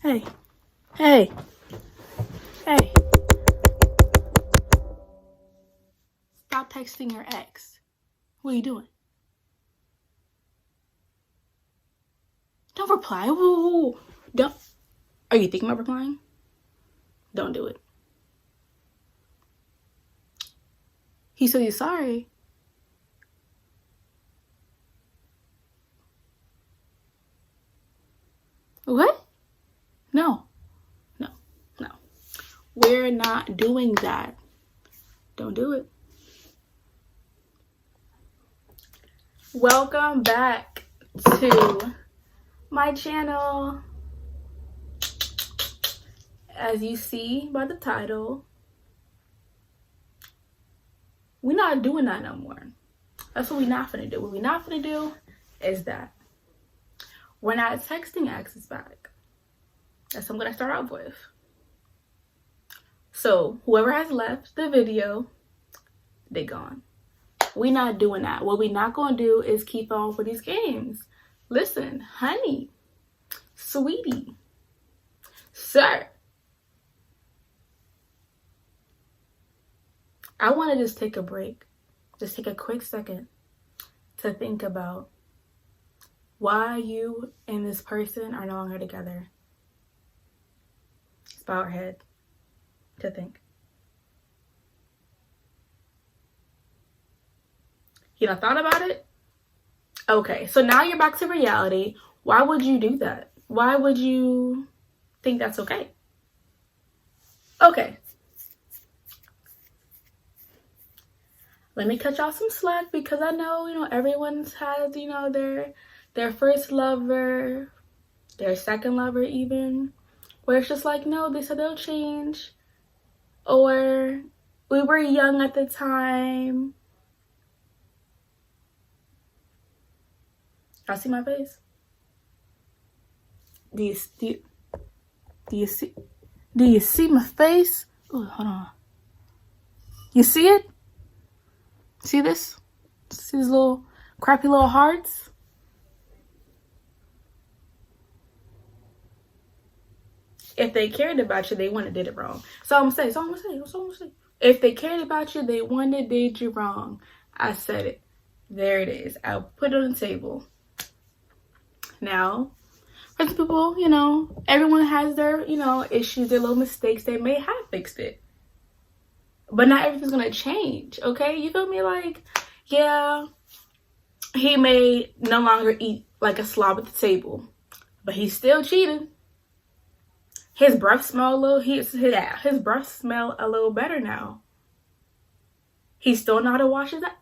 Hey, hey, hey. Stop texting your ex. What are you doing? Don't reply. Whoa. Don't. Are you thinking about replying? Don't do it. He said he's sorry. What? No. No. No. We're not doing that. Don't do it. Welcome back to my channel. As you see by the title, we're not doing that no more. That's what we're not gonna do. What we're not gonna do is that we're not texting exes back. That's what I'm gonna start off with. So whoever has left the video, they gone. We're not doing that. What we're not gonna do is keep on with these games. Listen, honey, sweetie, sir, I want to just take a break. Just take a quick second to think about why you and this person are no longer together. Just bow our head to think. You done thought about it? Okay, so now you're back to reality. Why would you do that? Why would you think that's okay? Okay. Let me cut y'all some slack because I know, everyone's has, their first lover, their second lover even, where it's just like, no, they said they'll change, or we were young at the time. Y'all see my face? Do you see my face? Oh, hold on. You see it? See this? See these little crappy little hearts? If they cared about you, they wouldn't have did it wrong. So I'm gonna say. If they cared about you, they wouldn't have did you wrong. I said it. There it is. I'll put it on the table. Now, for some people, everyone has their, issues, their little mistakes. They may have fixed it. But not everything's gonna change, okay? You feel me? Like, yeah, he may no longer eat like a slob at the table, but he's still cheating. His breath smell a little. His breath smell a little better now. He still know how to wash his ass.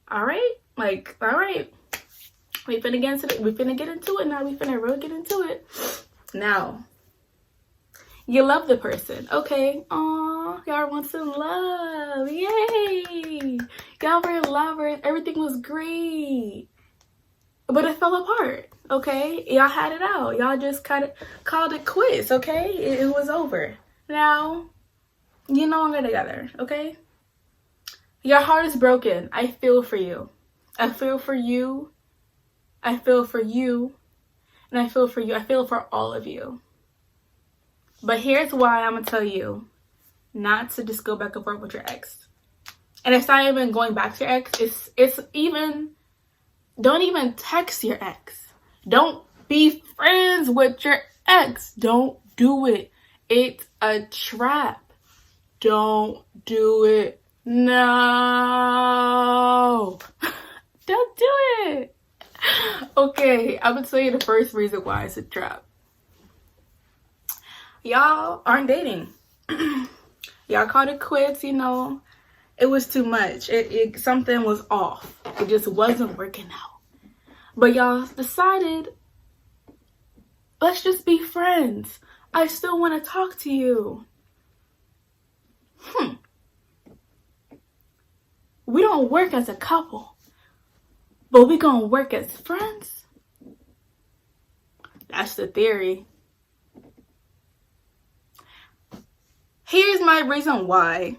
All right, all right. We finna get into it now. We finna really get into it now. You love the person, okay? Aw, y'all once in love, yay! Y'all were lovers, everything was great, but it fell apart, okay? Y'all had it out, y'all just kind of called it quits, okay? It was over. Now, you're no longer together, okay? Your heart is broken. I feel for you. I feel for you. I feel for you. And I feel for you. I feel for all of you. But here's why I'm going to tell you not to just go back and forth with your ex. And it's not even going back to your ex. It's even, don't even text your ex. Don't be friends with your ex. Don't do it. It's a trap. Don't do it. No. Don't do it. Okay, I'm going to tell you the first reason why it's a trap. Y'all aren't dating. Y'all called it quits, it was too much. Something was off. It just wasn't working out. But y'all decided, let's just be friends. I still want to talk to you. We don't work as a couple, but we gonna work as friends. That's the theory. Here's my reason why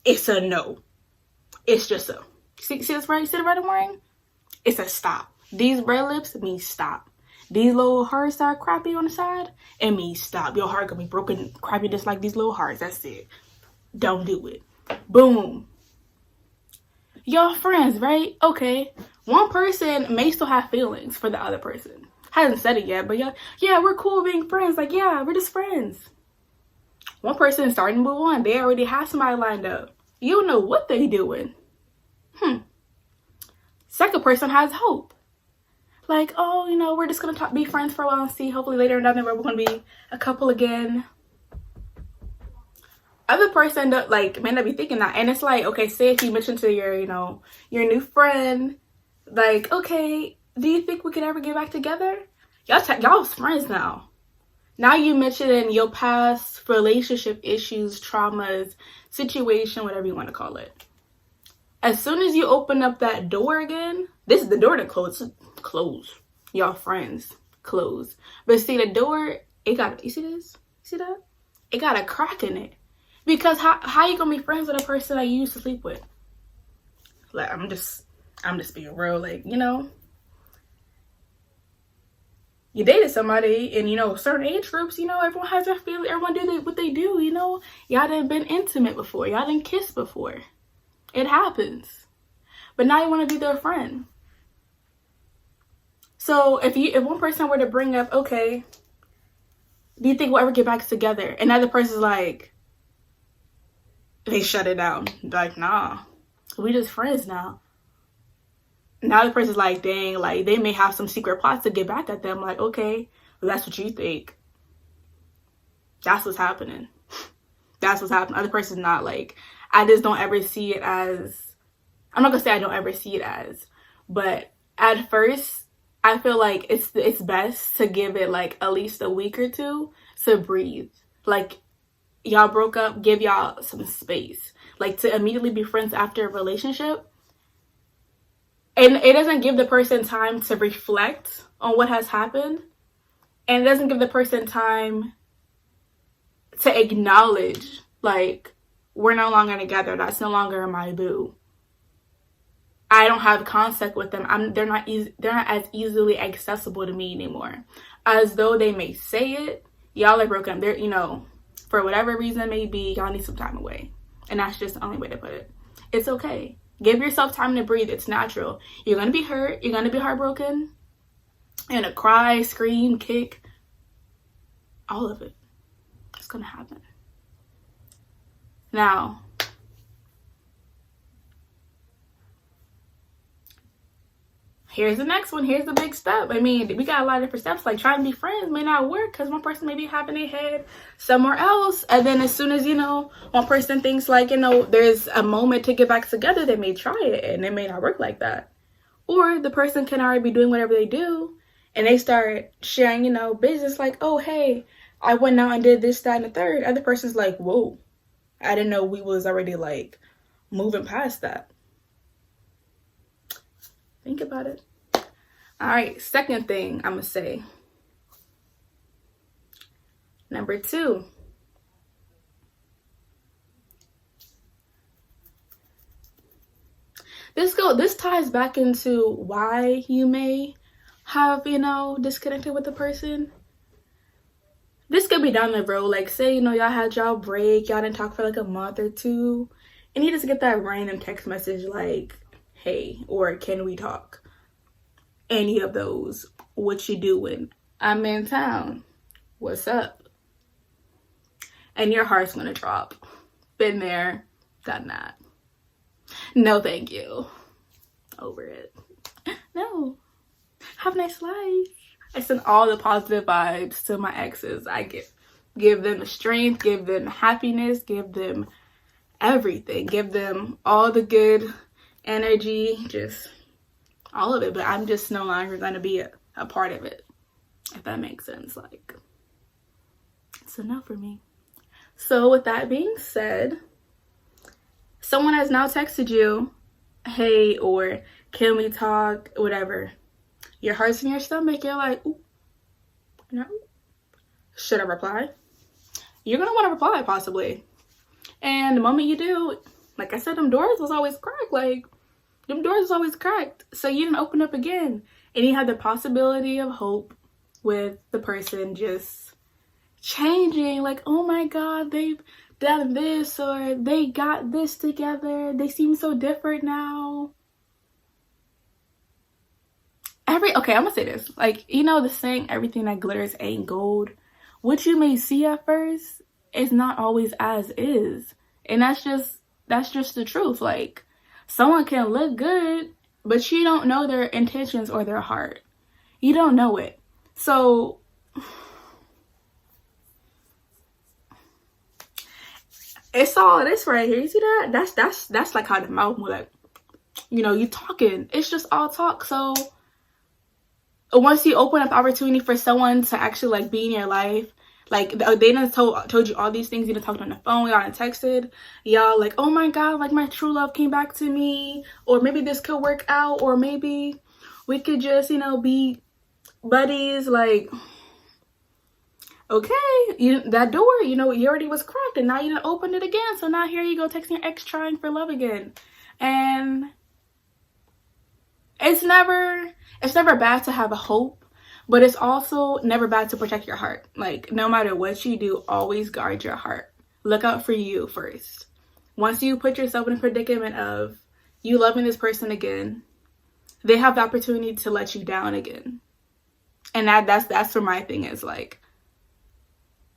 it's a no. It's just a, see this right? See the right I'm wearing? It's a stop. These red lips, it means stop. These little hearts that are crappy on the side, it means stop. Your heart gonna be broken, crappy just like these little hearts. That's it. Don't do it. Boom. Y'all friends, right? Okay. One person may still have feelings for the other person. Hasn't said it yet, but yeah, we're cool being friends. Like, yeah, we're just friends. One person is starting to move on. They already have somebody lined up. You don't know what they doing. Second person has hope. Like, oh, you know, we're just going to be friends for a while and see. Hopefully later down the road we're going to be a couple again. Other person, like, may not be thinking that. And it's like, okay, say if you mention to your, you know, your new friend, like, okay, do you think we could ever get back together? Y'all's friends now. Now you mentioning your past relationship issues, traumas, situation, whatever you want to call it. As soon as you open up that door again, this is the door to close. Y'all friends, close. But see, the door, it got, you see this? See that? It got a crack in it. Because how you gonna be friends with a person that you used to sleep with? Like, I'm just being real, like, you know. You dated somebody and, you know, certain age groups, you know, everyone has their feelings. Everyone do what they do, you know. Y'all done been intimate before. Y'all done kissed before. It happens. But now you want to be their friend. So if one person were to bring up, okay, do you think we'll ever get back together? And the other person's like, they shut it down. Like, nah, we just friends now. Now the person's like, dang, like, they may have some secret plots to get back at them. Like, okay, well, that's what you think. That's what's happening. That's what's happening. Other person's not like, I just don't ever see it as, I'm not gonna say I don't ever see it as, but at first, I feel like it's best to give it like at least a week or two to breathe. Like, y'all broke up, give y'all some space. Like, to immediately be friends after a relationship. And it doesn't give the person time to reflect on what has happened. And it doesn't give the person time to acknowledge, like, we're no longer together. That's no longer my boo. I don't have contact with them. They're not as easily accessible to me anymore. As though they may say it, y'all are broken up. They're, you know, for whatever reason it may be, y'all need some time away. And that's just the only way to put it. It's okay. Give yourself time to breathe. It's natural. You're going to be hurt. You're going to be heartbroken. You're going to cry, scream, kick. All of it. It's going to happen. Now, here's the next one. Here's the big step. I mean, we got a lot of different steps. Like, trying to be friends may not work because one person may be having their head somewhere else. And then as soon as, you know, one person thinks like, you know, there's a moment to get back together, they may try it and it may not work like that. Or the person can already be doing whatever they do and they start sharing, you know, business like, oh, hey, I went out and did this, that, and the third. Other person's like, whoa, I didn't know we was already like moving past that. Think about it. All right, second thing I'm going to say. Number 2. This ties back into why you may have, you know, disconnected with the person. This could be down the road. Like, say, you know, y'all had y'all break. Y'all didn't talk for like a month or two. And you just get that random text message like, hey, or can we talk? Any of those. What you doing? I'm in town. What's up? And your heart's gonna drop. Been there, done that. No, thank you. Over it. No. Have a nice life. I send all the positive vibes to my exes. I give them the strength, give them happiness, give them everything. Give them all the good energy, just all of it. But I'm just no longer going to be a part of it, if that makes sense. Like, it's enough for me. So with that being said, someone has now texted you, hey, or can we talk, whatever. Your heart's in your stomach. You're like, ooh, no. Should I reply? You're going to want to reply, possibly. And the moment you do, like I said, them doors was always cracked. Like, them doors was always cracked. So you didn't open up again. And you have the possibility of hope with the person just changing. Like, oh my God, they've done this, or they got this together. They seem so different now. Okay, I'm gonna say this. Like, you know the saying, everything that glitters ain't gold. What you may see at first is not always as is. And that's just the truth. Like, someone can look good, but you don't know their intentions or their heart. You don't know it. So it's all this right here. You see that? That's like how the mouth move. Like, you know, you talking. It's just all talk. So once you open up the opportunity for someone to actually like be in your life, like they done told you all these things, you done talked on the phone, y'all done texted, y'all like, oh my God, like my true love came back to me, or maybe this could work out, or maybe we could just, you know, be buddies. Like, okay, that door, you know, you already was cracked, and now you done opened it again. So now here you go, texting your ex, trying for love again. And it's never bad to have a hope, but it's also never bad to protect your heart. Like, no matter what you do, always guard your heart. Look out for you first. Once you put yourself in a predicament of you loving this person again, they have the opportunity to let you down again. And that's where my thing is. Like,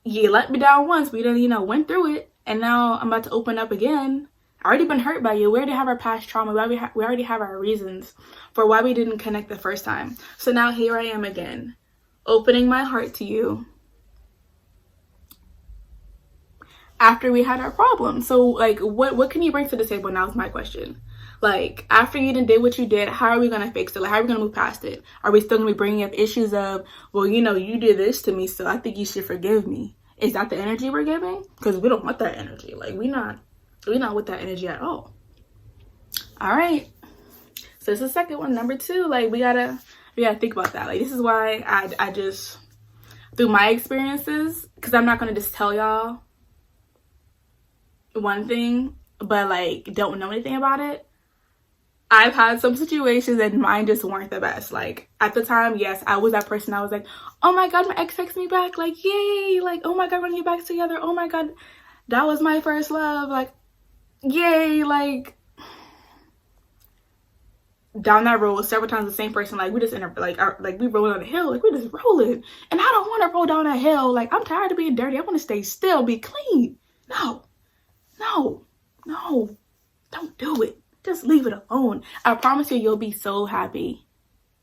you let me down once, we done, you know, went through it, and now I'm about to open up again. I already been hurt by you. We already have our past trauma. We already have our reasons for why we didn't connect the first time. So now here I am again, opening my heart to you after we had our problem. So like, what can you bring to the table now is my question. Like, after you did what you did, how are we going to fix it? Like, how are we going to move past it? Are we still going to be bringing up issues of, well, you know, you did this to me, so I think you should forgive me? Is that the energy we're giving? Because we don't want that energy. Like, we're not with that energy at all. All right. So this is the second one. Number 2, like, we gotta think about that. Like, this is why I just, through my experiences, because I'm not gonna just tell y'all one thing, but like don't know anything about it. I've had some situations and mine just weren't the best. Like, at the time, yes, I was that person. I was like, oh my God, my ex texted me back. Like, yay. Like, oh my God, we're gonna get back together. Oh my God, that was my first love. Like, yay. Like, down that road several times, the same person, like, we just we rolling on the hill. Like, we just rolling. And I don't want to roll down that hill. Like, I'm tired of being dirty. I want to stay still, be clean. No, don't do it. Just leave it alone. I promise you, you'll be so happy.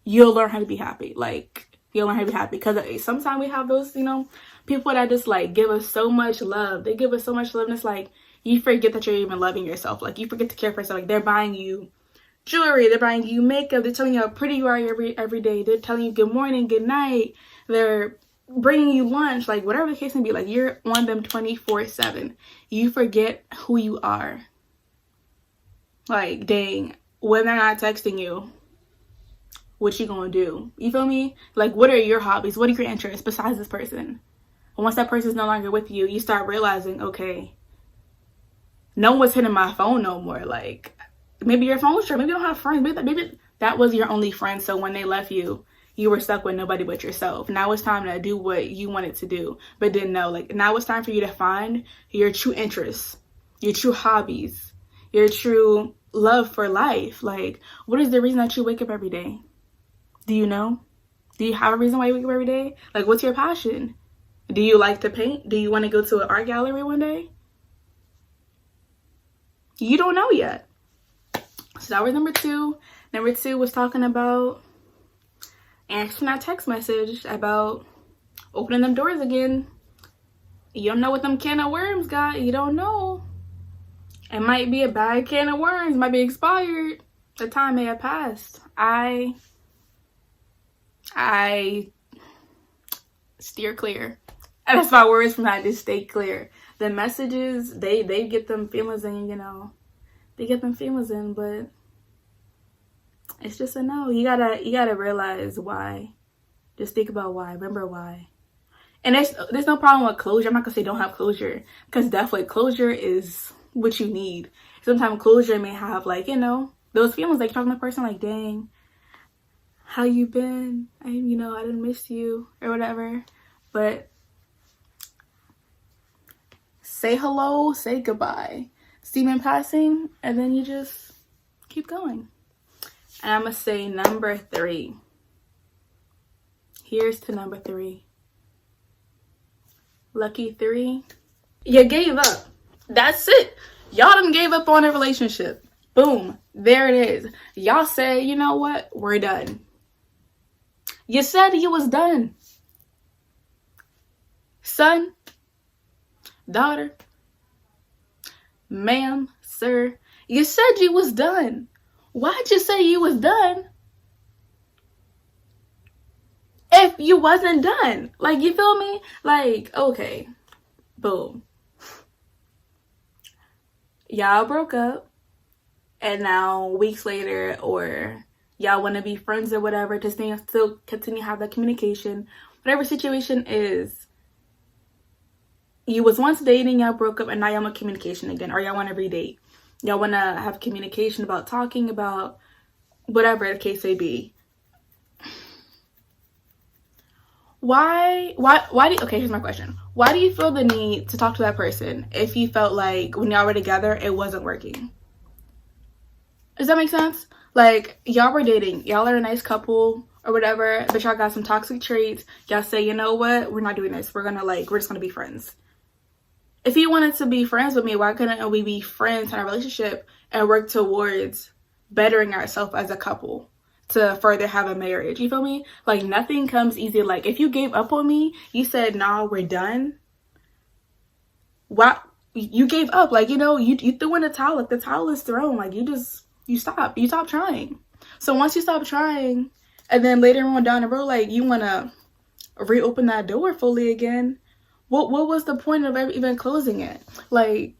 You'll learn how to be happy. Like, you'll learn how to be happy. Because sometimes we have those, you know, people that just, like, give us so much love. They give us so much love, and it's like, you forget that you're even loving yourself. Like, you forget to care for yourself. Like, they're buying you jewelry. They're buying you makeup. They're telling you how pretty you are every day. They're telling you good morning, good night. They're bringing you lunch. Like, whatever the case may be. Like, you're on them 24/7. You forget who you are. Like, dang, when they're not texting you, what you gonna do? You feel me? Like, what are your hobbies? What are your interests besides this person? And once that person's no longer with you, you start realizing, okay, no one's hitting my phone no more. Like, maybe your phone's short. Maybe you don't have friends. Maybe that was your only friend. So when they left you, you were stuck with nobody but yourself. Now it's time to do what you wanted to do, but didn't know. Like, now it's time for you to find your true interests, your true hobbies, your true love for life. Like, what is the reason that you wake up every day? Do you know? Do you have a reason why you wake up every day? Like, what's your passion? Do you like to paint? Do you want to go to an art gallery one day? You don't know yet. So that was number 2. Number 2 was talking about answering that text message, about opening them doors again. You don't know what them can of worms got. You don't know. It might be a bad can of worms. It might be expired. The time may have passed. I steer clear. And that's my words from that. Just stay clear. The messages, they get them feelings in, you know. They get them feelings in, but it's just a no. You gotta realize why. Just think about why. Remember why. And there's no problem with closure. I'm not gonna say don't have closure, because definitely closure is what you need. Sometimes closure may have, like, you know, those feelings, like talking to a person like, dang, how you been? I didn't miss you or whatever. But say hello, say goodbye, see them in passing, and then you just keep going. And I'm gonna say number 3. Here's to number 3. Lucky 3. You gave up. That's it. Y'all done gave up on a relationship. Boom. There it is. Y'all say, you know what? We're done. You said you was done. Son, daughter, ma'am, sir, you said you was done. Why'd you say you was done if you wasn't done? Like, you feel me? Like, okay, boom. Y'all broke up, and now weeks later, or y'all want to be friends or whatever, to still continue to have that communication. Whatever situation is, you was once dating, y'all broke up, and now y'all want communication again, or y'all want to redate. Y'all want to have communication about talking about whatever the case may be. Why do you, okay, here's my question. Why do you feel the need to talk to that person if you felt like when y'all were together, it wasn't working? Does that make sense? Like, y'all were dating, y'all are a nice couple or whatever, but y'all got some toxic traits. Y'all say, you know what? We're not doing this. We're just gonna be friends. If you wanted to be friends with me, why couldn't we be friends in a relationship and work towards bettering ourselves as a couple to further have a marriage? You feel me? Like, nothing comes easy. Like, if you gave up on me, you said, nah, we're done. Why? You gave up. Like, you threw in the towel. Like, the towel is thrown. Like, you stop trying. So once you stop trying, and then later on down the road, like, you want to reopen that door fully again, what was the point of even closing it? Like,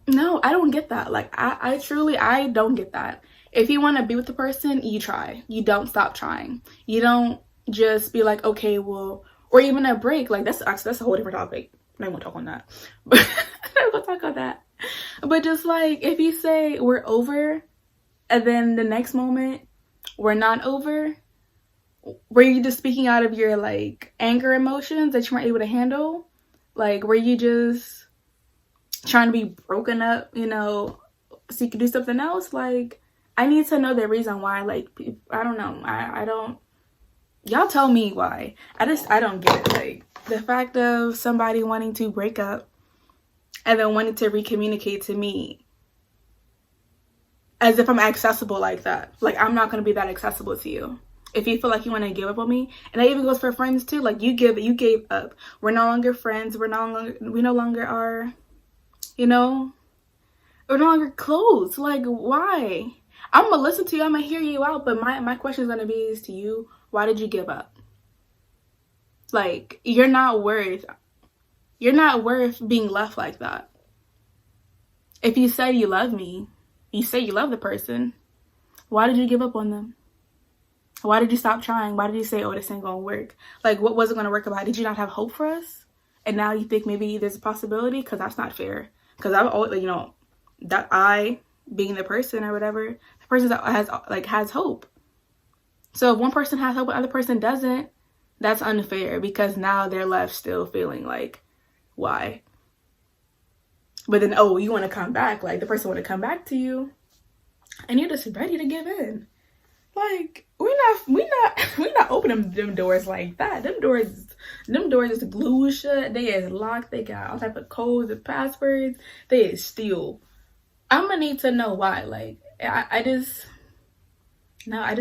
no, I don't get that. Like, I truly don't get that. If you want to be with the person, you try. You don't stop trying. You don't just be like, okay, well, or even a break. Like, that's a whole different topic. I won't talk on that. But I won't talk on that. But just like, if you say we're over, and then the next moment we're not over, were you just speaking out of your, like, anger emotions that you weren't able to handle? Like, were you just trying to be broken up, so you could do something else? Like, I need to know the reason why. Like, I don't know. I don't. Y'all tell me why. I don't get it. Like, the fact of somebody wanting to break up and then wanting to recommunicate to me as if I'm accessible like that. Like, I'm not going to be that accessible to you. If you feel like you want to give up on me, and that even goes for friends too. Like, you gave up. We're no longer friends. We no longer are, we're no longer close. Like, why? I'm gonna listen to you. I'm gonna hear you out. But my question is gonna be is to you: why did you give up? Like, you're not worth being left like that. If you say you love me, you say you love the person, why did you give up on them? Why did you stop trying? Why did you say, oh, this ain't gonna work? Like, what wasn't gonna work about it? Did you not have hope for us? And now you think maybe there's a possibility? Because that's not fair. Because I've always, that I, being the person or whatever, the person that has hope. So if one person has hope, the other person doesn't, that's unfair, because now they're left still feeling like, why? But then, oh, you want to come back. Like, the person want to come back to you, and you're just ready to give in. Like, we not opening them doors like that. Them doors is glued shut. They is locked. They got all type of codes and passwords. They is still. I'm gonna need to know why. Like, I just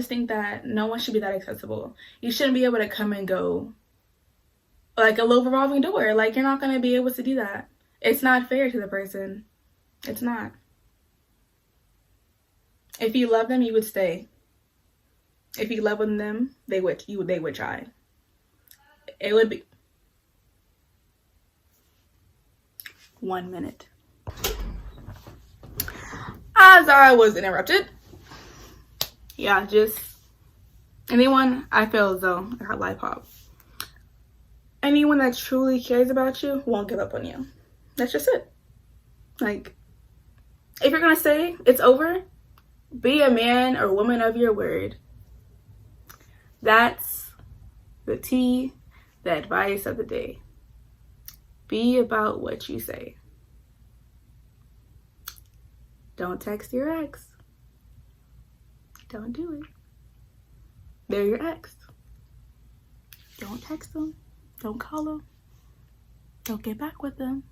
think that no one should be that accessible. You shouldn't be able to come and go like a little revolving door. Like, you're not gonna be able to do that. It's not fair to the person. It's not. If you love them, you would stay. If you love them, they would try. It would be 1 minute. As I was interrupted. Yeah, just anyone, I feel as though I got life pop. Anyone that truly cares about you won't give up on you. That's just it. Like, if you're gonna say it's over, Be a man or woman of your word. That's the tea, the advice of the day. Be about what you say. Don't text your ex. Don't do it. They're your ex. Don't text them. Don't call them. Don't get back with them.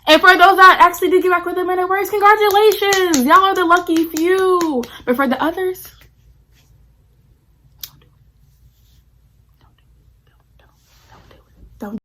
And for those that actually did get back with them and it works, congratulations. Y'all are the lucky few. But for the others,